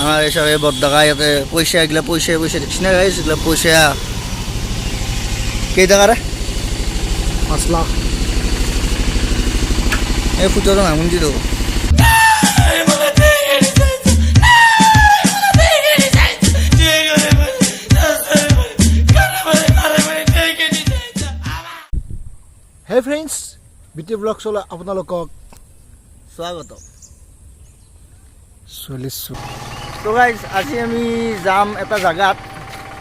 আমার এসব এ বদ্দাকা ইয়াতে পয়সা এগুলা পয়সা পয়সা দেখছি না গাইস এগুলা পয়সা কেই টাকা রে 5 লাখ এই ফুটোর নামুন দিল হে ফ্ৰেণ্ডছ বিটি ব্লগছলৈ আপোনালোকক স্বাগত চলিছোঁ। তো গাইজ আজি আমি যাম এটা জাগাত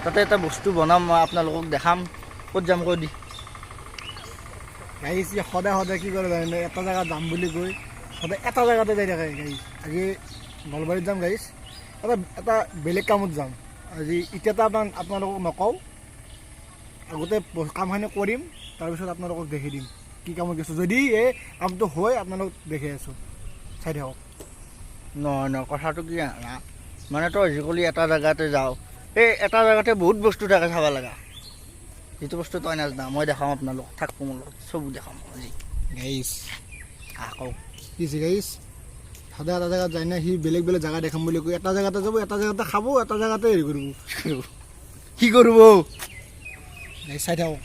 তাতে এটা বস্তু বনাম মই আপোনালোকক দেখাম ক'ত যাম কৈ দি গাইজ সদায় সদায় কি কৰে জানে এটা জেগাত যাম বুলি কৈ সদায় এটা জেগাতে যাই থাকে গাইজ। আজি নলবাৰীত যাম গাইজ, এটা বেলেগ কামত যাম আজি। এতিয়া আপোনালোকক নকওঁ, আগতে কামখিনি কৰিম তাৰপিছত আপোনালোকক দেখি দিম কি কামত গৈছোঁ। যদি এই কামটো হয় আপোনালোক দেখি আছোঁ, চাই থাকক। নহয় নহয় কথাটো কি জানা মানে তই আজিকালি এটা জেগাতে যাওঁ এই এটা জেগাতে বহুত বস্তু থাকে চাব লগা, যিটো বস্তু তই নাজানা মই দেখাম আপোনালোক থাকব মোৰ লগত চব দেখাম আজি গাইজ। আকৌ কি গাইজ সদায় এটা জেগাত যায় না, সি বেলেগ বেলেগ জেগা দেখাম বুলি কৈ এটা জেগাতে যাব, এটা জেগাতে খাব, এটা জেগাতে হেৰি কৰিব। কি কৰিব চাই থাকক।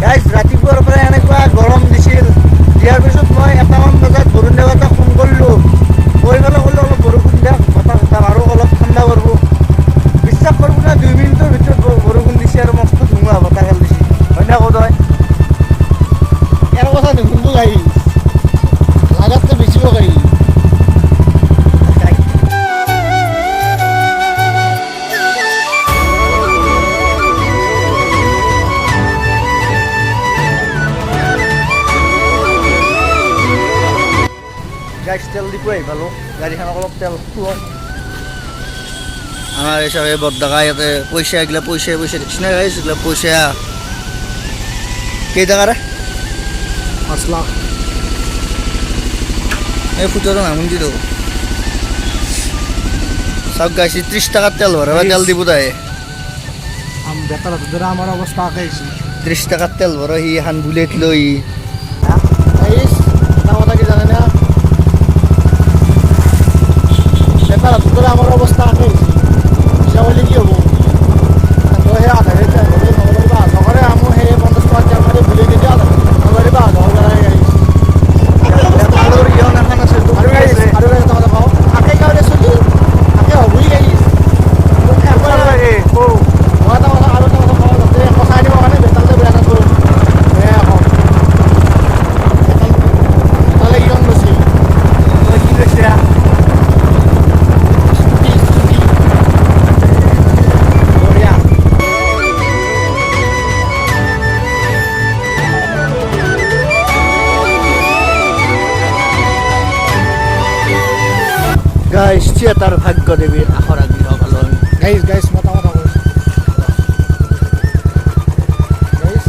গাইজ ৰাতিপুৱাৰ পৰা এনেকুৱা গৰম দিছিল, দিয়াৰ পিছত মই এটামান বজাত বৰুণ দেৱতাক ফোন কৰিলোঁ, কৰি পেলাই ক'লোঁ অলপ বৰষুণ দিয়ক বতাহ চতাহ আৰু অলপ ঠাণ্ডা কৰিব। বিশ্বাস কৰিব না 2 মিনিটৰ ভিতৰত বৰষুণ দিছে আৰু মস্ত ধুমুহা বতাহ খেল দিছে। হয় না কওঁ তই ইয়াৰ কথা নুশুনব গাড়ী লাগাতকৈ বেছিব গাড়ী। গাইজ তেল দি পুৱাই পালোঁ, গাড়ীখনক অলপ তেল খুৱাওঁ। আমাৰ এসব এ বদ্দাকা ইয়াতে পয়সা এগুলা পয়সা পয়সা দেখছি না গাইজ এগুলা পয়সা কেই টাকা রে 5 লাখ এই ফুটোর নামুন দিল সব গাইছি 30 টাকার তেল ভরে তেল দিব তাই বেটার ধরে আমার অবস্থা আঁকাইছি। 30 টাকার তেল ভরে সি এখন বুলেট লই এটা কথা কি জানে না, বেটার ধরে আমার অবস্থা আঁকাইছি। পয়সা বলে কি হবো তো সেই আধারে নগরে আমি সেই 50 টাকা তেল মারি বুলে দিতে নগরে বা আলুর ইয়ন এখন আছে আৰু এটা কথা কওঁ, আঁকে গাঁৱৰে চলি আঁকে হ'বই গাইছ লাগে। মই এটা কথা আৰু এটা কথা কওঁ, যাতে সঁচাই দিবৰ কাৰণে বেটাৰতে বেয়া নাথাকোঁ বেয়া কওঁ বেটালে কিমান গৈছিল কি কৈছে বঢ়িয়া। গাইছ থিয়েটাৰ ভাগ্য দেৱীৰ আখৰা গৃহ পালন গাইছ মই এটা কথা কৈছোঁ গাইছ,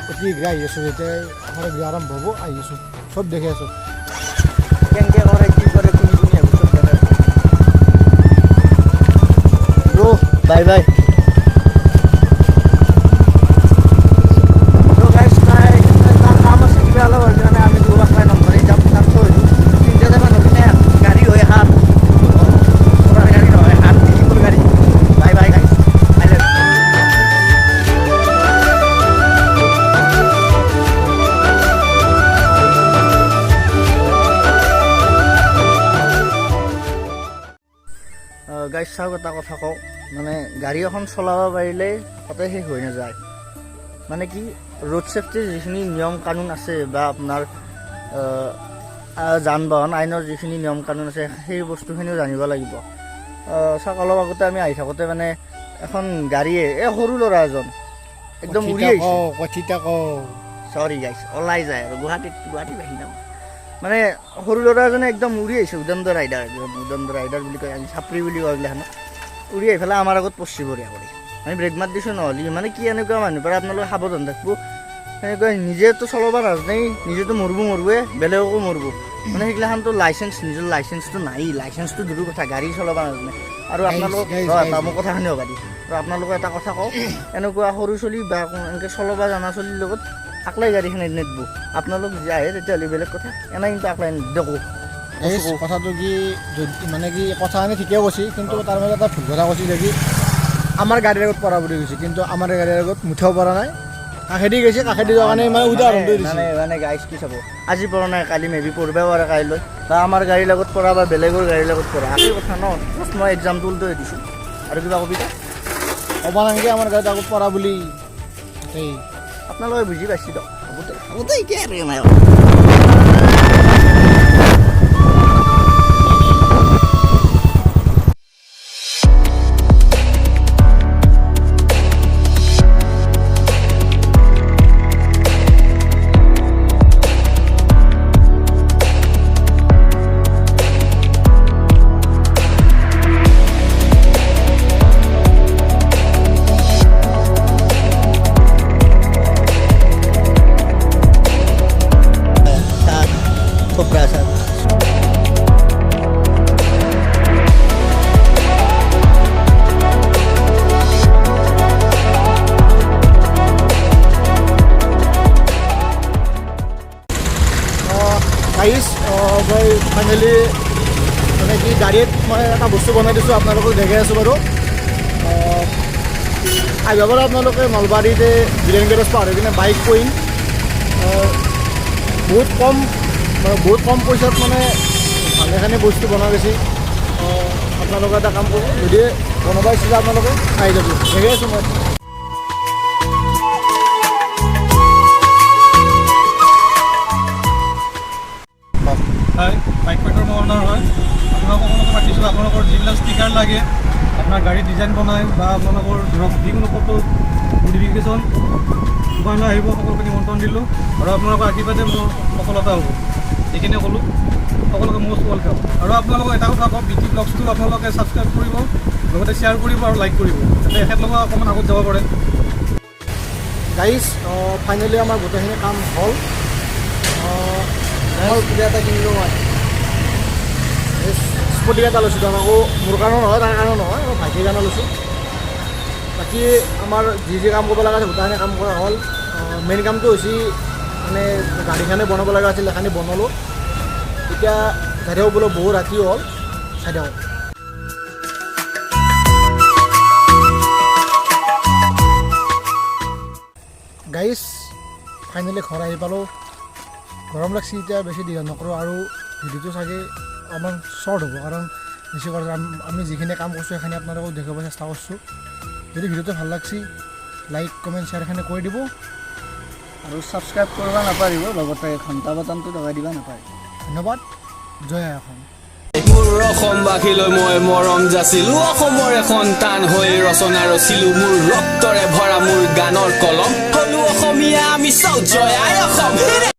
অতি গৃহ আহি আছোঁ, যেতিয়া আমাৰ গৃহ আৰম্ভ হ'ব আহি আছোঁ, চব দেখি আছোঁ। কেনেকৈ কৰে কি কৰে কোন কোন ব্ৰো বাই বাই। কাম আছে কিবা অলপ কাৰণে আমি দুবাৰ খাই নমৰি যাম তাত থৈ তিনিটা মানুহ কিনে গাড়ী হৈ হাত গাড়ী নহয় হাত ডিজিপুৰ গাড়ী। বাই বাই গাইছ আই লাভ গাইছ। চাওক এটা কথা কওঁ, মানে গাড়ী এখন চলাব পাৰিলেই তাতে শেষ হৈ নাযায়। মানে কি ৰোড ছেফটিৰ যিখিনি নিয়ম কানুন আছে বা আপোনাৰ যান বাহন আইনৰ যিখিনি নিয়ম কানুন আছে সেই বস্তুখিনিও জানিব লাগিব। চাওক অলপ আগতে আমি আহি থাকোঁতে মানে এখন গাড়ীয়ে এই সৰু ল'ৰা এজন একদম উৰি আহিছে। কথিতা চৰি গাইছ ওলাই যায় আৰু গুৱাহাটী বাঢ়ি নাম মানে সৰু ল'ৰা এজনে একদম উৰি আহিছে। উদণ্ড ৰাইডাৰ বুলি কয়, আমি চাপৰি বুলি কয় এইগিলাখনত। উৰি আহি পেলাই আমাৰ আগত পচি বঢ়িয়া কৰি আমি ব্ৰেক মাত দিছোঁ নহ'লে মানে কি এনেকুৱা মানুহৰ পৰা আপোনালোকে সাৱধান থাকিব। সেনেকৈ নিজেতো চলাব নাজানেই, নিজেতো মৰিবই বেলেগকো মৰিব। মানে সেইগিলাখানতো লাইচেঞ্চ নিজৰ লাইচেঞ্চটো নাই লাইচেঞ্চটো দূৰৰ কথা গাড়ী চলাব নাজানে আৰু আপোনালোক মোৰ কথাখিনি হ'ব দি আৰু আপোনালোকে এটা কথা কওঁ এনেকুৱা সৰু চলি বা এনেকৈ চলাব জনা চলিৰ লগত আকলাই গাড়ীখিনি নেদব আপোনালোক যে আহে তেতিয়াহ'লে বেলেগ কথা এনে কিন্তু আকলাই নেদেকো কথাটো কি মানে কি কথাখিনি ঠিকে কৈছে কিন্তু তাৰ মাজত এটা ভুল কথা কৈছে যে আমাৰ গাড়ীৰ আগত পৰা বুলি কৈছে কিন্তু আমাৰ গাড়ীৰ আগত মুঠাও পৰা নাই কাষেদি গৈছে কাষেদি যোৱাৰ কাৰণে মানে উদাহৰণটো দিছে মানে গাইজ কি চাব আজি পৰা নাই কালি মেবি পঢ়িব পাৰে কাইলৈ বা আমাৰ গাড়ীৰ লগত পৰা বা বেলেগৰ গাড়ীৰ লগত পৰা একেই কথা ন জাষ্ট মই এক্সাম্পলটোৱে দিছোঁ আৰু কিবা কবিতা ক'ব নালাগে আমাৰ গাড়ীত আগত পৰা বুলি এই আপোনালোকে বুজি পাইছে দিয়ক আগতে এতিয়া আৰু নাই Sobrasad. গাইজ মই ফাইনেলি মানে কি গাড়ীত মই এটা বস্তু বনাই দিছোঁ আপোনালোকক দেখাই আছোঁ বাৰু আহিব পাৰে আপোনালোকে নলবাৰীতে বিলেন গেৰেজ পাৰ হৈ কিনে বাইক পইণ্ট বহুত কম পইচাত মানে ভালেখিনি বস্তু বনাই গৈছে আপোনালোকে এটা কাম কৰোঁ যদি বনাব ইচ্ছা আপোনালোকে আহি যাব দেখাই আছোঁ মই হয় বাইক পইণ্টৰ মই অনাৰ হয় আপোনালোকক মাতিছোঁ আপোনালোকৰ যিবিলাক ষ্টিকাৰ লাগে আপোনাৰ গাড়ী ডিজাইন বনাই বা আপোনালোকৰ ধৰক যিকোনো ফটো মডিফিকেশ্যন দোকানলৈ আহিব সকলোকে নিমন্ত্ৰণ দিলোঁ আৰু আপোনালোকৰ আশীৰ্বাদে মোৰ সফলতা হ'ব এইখিনিয়ে ক'লোঁ সকলোকে মষ্ট ৱেলকাম আৰু আপোনালোকক এটা কথা কওঁ বিটি ব্লগছটো আপোনালোকে ছাবস্ক্ৰাইব কৰিব লগতে শ্বেয়াৰ কৰিব আৰু লাইক কৰিব যাতে এখেতলোকক অকণমান আগত যাব পাৰে গাইজ ফাইনেলি আমাৰ গোটেইখিনি কাম হ'ল কিবা এটা কিনিলোঁ মই স্পটি এটা লৈছোঁ তাৰ আকৌ মোৰ কাৰণেও নহয় তাৰ কাৰণেও নহয় মই ভাইটিৰ কাৰণে লৈছোঁ বাকী আমাৰ যি কাম কৰিব লগা আছে গোটেইখিনি কাম কৰা হ'ল মেইন কামটো হৈছে মানে গাড়ীখনে বনাব লগা আছিল সেইখিনি বনালোঁ এতিয়া চাইডেও বোলো বহু ৰাতি হ'ল চাইডেও গাইজ ফাইনেলি ঘৰ আহি পালোঁ গৰম লাগছে এতিয়া বেছি দীঘল নকৰোঁ আৰু ভিডিঅ'টো চাগে অকণমান শ্বৰ্ট হ'ব কাৰণ বেছি কথা আমি যিখিনি কাম কৰিছোঁ সেইখিনি আপোনালোকক দেখাব চেষ্টা কৰিছোঁ যদি ভিডিঅ'টো ভাল লাগছে লাইক কমেণ্ট শ্বেয়াৰখিনি কৰি দিব আৰু ছাবস্ক্ৰাইব কৰিব নাপাৰিব লগতে ঘণ্টা বাটনটো দবাই দিব নাপাৰিব ধন্যবাদ জয় আই অসম মোৰ অসমবাসীলৈ মই মৰম যাচিলো অসমৰে সন্তান হৈ ৰচনা ৰচিলো মোৰ ৰক্তৰে ভৰা মোৰ গানৰ কলম হলো অসমীয়া আমি চৌ জয় আই অসম